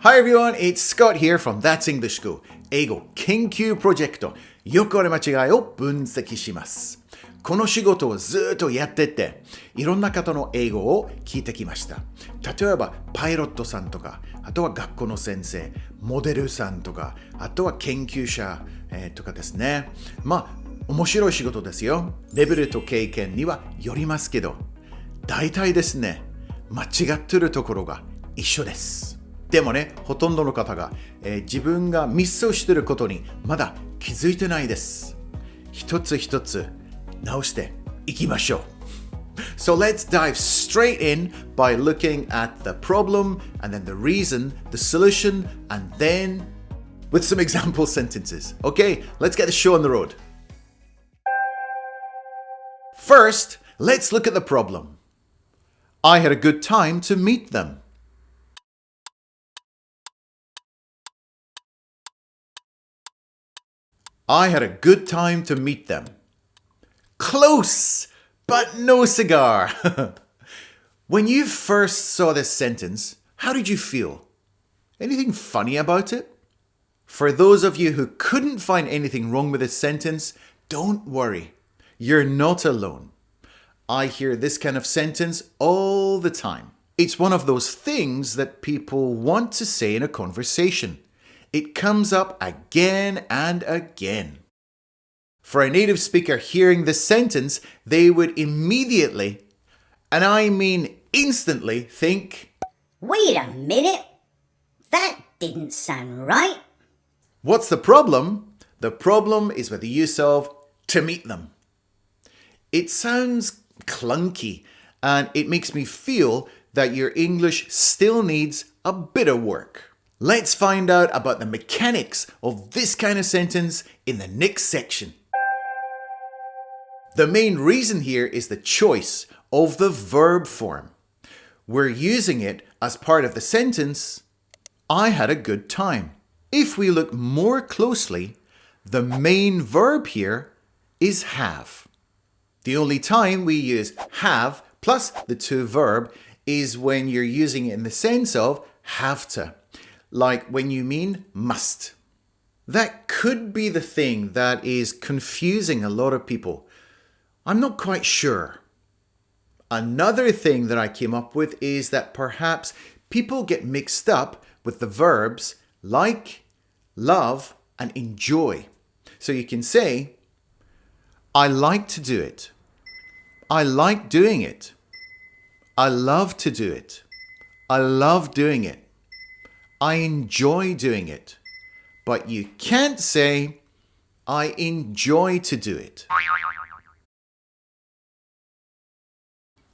Hi everyone, it's Scott here from That's English School 英語研究プロジェクトよくある間違いを分析します。この仕事をずっとやってていろんな方の英語を聞いてきました。例えばパイロットさんとか、あとは学校の先生、モデルさんとか、あとは研究者、とかですね。面白い仕事ですよ。レベルと経験にはよりますけど、大体ですね、間違ってるところが一緒です。でもね、ほとんどの方が、自分がミスをしていることにまだ気づいてないです。一つ一つ直していきましょう。So let's dive straight in by looking at the problem and then the reason, the solution, and then with some example sentences. Okay, let's get the show on the road. First, let's look at the problem. I had a good time to meet them. I had a good time to meet them. Close, but no cigar. When you first saw this sentence, how did you feel? Anything funny about it? For those of you who couldn't find anything wrong with this sentence, don't worry. You're not alone. I hear this kind of sentence all the time. It's one of those things that people want to say in a conversation. It comes up again and again. For a native speaker hearing this sentence, they would immediately, and I mean instantly, think, Wait a minute, that didn't sound right. What's the problem? The problem is with the use of to meet them. It sounds clunky and it makes me feel that your English still needs a bit of work. Let's find out about the mechanics of this kind of sentence in the next section. The main reason here is the choice of the verb form. We're using it as part of the sentence, I had a good time. If we look more closely, the main verb here is have. The only time we use have plus the to verb is when you're using it in the sense of have to. Like when you mean must. That could be the thing that is confusing a lot of people. I'm not quite sure. Another thing that I came up with is that perhaps people get mixed up with the verbs like, love, and enjoy. So you can say, I like to do it. I like doing it. I love to do it. I love doing it. I enjoy doing it. But you can't say, I enjoy to do it.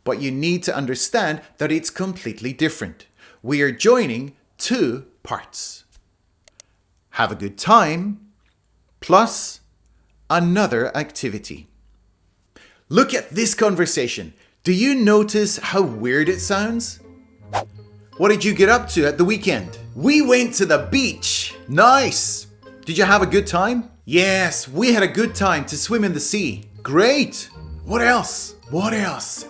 But you need to understand that it's completely different. We are joining two parts. Have a good time plus another activity. Look at this conversation. Do you notice how weird it sounds? What did you get up to at the weekend? We went to the beach. Nice. Did you have a good time? Yes, we had a good time to swim in the sea. Great. What else? What else?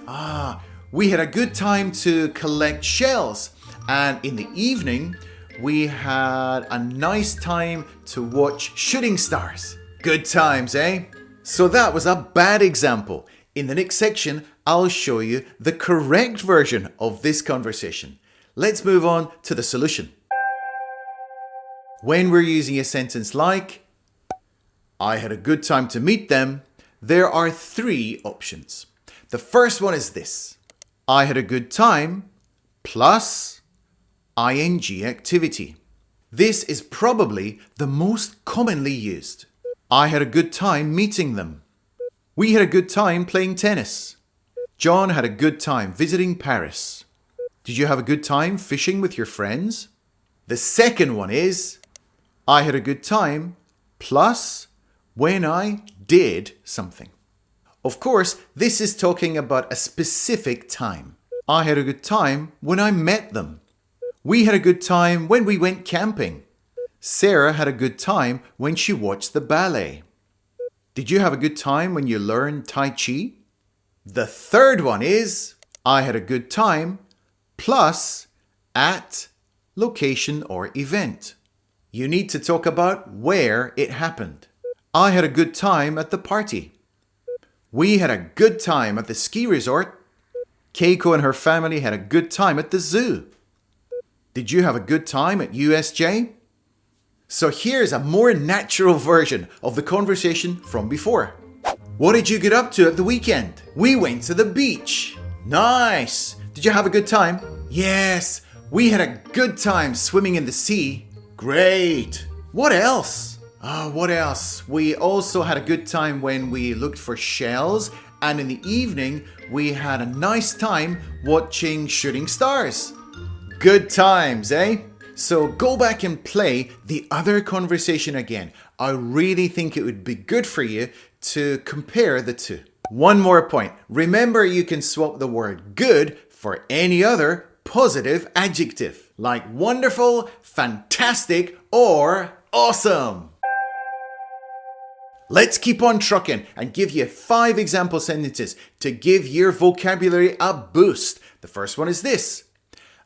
We had a good time to collect shells. And in the evening, we had a nice time to watch shooting stars. Good times, eh? So that was a bad example. In the next section, I'll show you the correct version of this conversation. Let's move on to the solution. When we're using a sentence like, I had a good time to meet them, there are three options. The first one is this. I had a good time plus ing activity. This is probably the most commonly used. I had a good time meeting them. We had a good time playing tennis. John had a good time visiting Paris. Did you have a good time fishing with your friends? The second one is, I had a good time plus when I did something. Of course, this is talking about a specific time. I had a good time when I met them. We had a good time when we went camping. Sarah had a good time when she watched the ballet. Did you have a good time when you learned Tai Chi? The third one is, I had a good time plus at location, or event. You need to talk about where it happened. I had a good time at the party. We had a good time at the ski resort. Keiko and her family had a good time at the zoo. Did you have a good time at USJ? So here's a more natural version of the conversation from before. What did you get up to at the weekend? We went to the beach. Nice. Did you have a good time? Yes. We had a good time swimming in the sea. Great. What else? What else? We also had a good time when we looked for shells, and in the evening we had a nice time watching shooting stars. Good times, eh? So go back and play the other conversation again. I really think it would be good for you to compare the two. One more point. Remember, you can swap the word good for any other positive adjective, like wonderful, fantastic, or awesome. Let's keep on trucking and give you 5 example sentences to give your vocabulary a boost. The first one is this.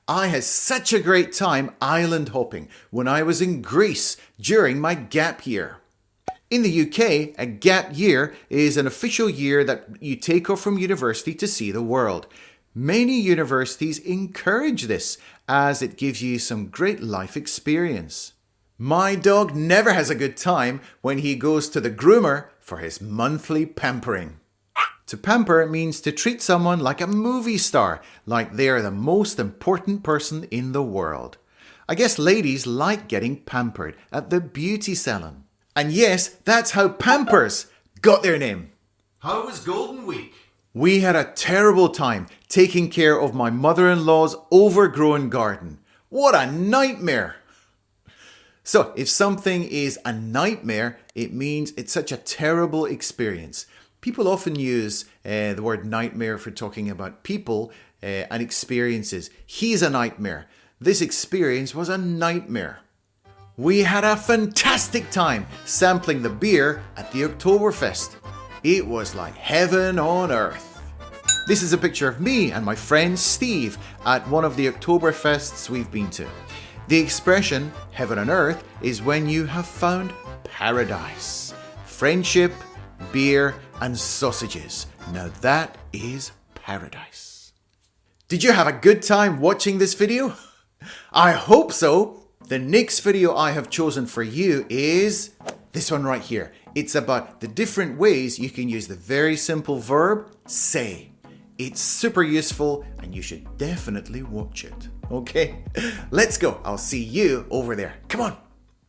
I had such a great time island hopping when I was in Greece during my gap year. In the UK, a gap year is an official year that you take off from university to see the world. Many universities encourage this as it gives you some great life experience. My dog never has a good time when he goes to the groomer for his monthly pampering. To pamper means to treat someone like a movie star, like they are the most important person in the world. I guess ladies like getting pampered at the beauty salon. And yes, that's how Pampers got their name. How was Golden Week? We had a terrible time taking care of my mother-in-law's overgrown garden. What a nightmare! So, if something is a nightmare, it means it's such a terrible experience. People often use the word nightmare for talking about people and experiences. He's a nightmare. This experience was a nightmare. We had a fantastic time sampling the beer at the Oktoberfest. It was like heaven on earth. This is a picture of me and my friend Steve at one of the Oktoberfests we've been to. The expression heaven on earth is when you have found paradise. Friendship, beer, and sausages. Now that is paradise. Did you have a good time watching this video? I hope so. The next video I have chosen for you is this one right here. It's about the different ways you can use the very simple verb say. It's super useful and you should definitely watch it. Okay, let's go. I'll see you over there. Come on.